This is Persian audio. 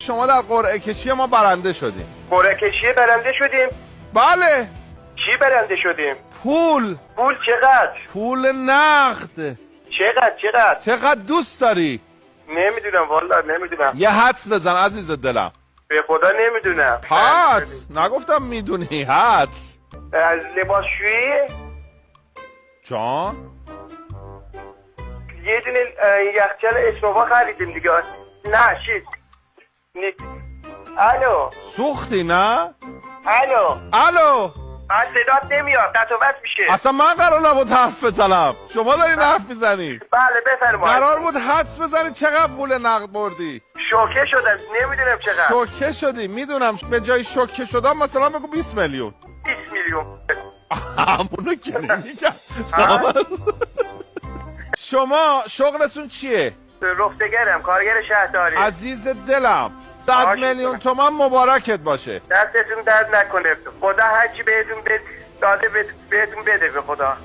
شما در قرعه کشی ما برنده شدیم. قرعه کشی برنده شدیم؟ بله. چی برنده شدیم؟ پول. پول چقدر؟ پول نقد. چقدر دوست داری؟ نمیدونم والا نمیدونم. یه حدس بزن عزیز دلم. به خدا نمیدونم. حدس. نگفتم میدونی. حدس. از لباسشویی؟ جان؟ یه دونه یخچال اسمووا خریدیم دیگه. نه شید. الو. سوختی نه؟ الو. من صدات نمیاد. قطع و وصل میشه. اصلا من قرار نبود حرف بزنم. شما دارین حرف میزنی. بله بفرمایید. قرار بود حدس بزنی چقدر پول نقد بردی. شوکه شدم نمیدونم چقدر. شوکه شدی. میدونم به جای شوکه شدم مثلا بگو 20 میلیون. 20 میلیون. همونو که نمیگم. شما شغلتون چیه؟ رفتگرم، کارگر شهرداری. عزیز دلم 100 میلیون تومان مبارکت باشه. دستتون درد نکنه. خدا هرچی بهتون داده بهتون بده به خدا.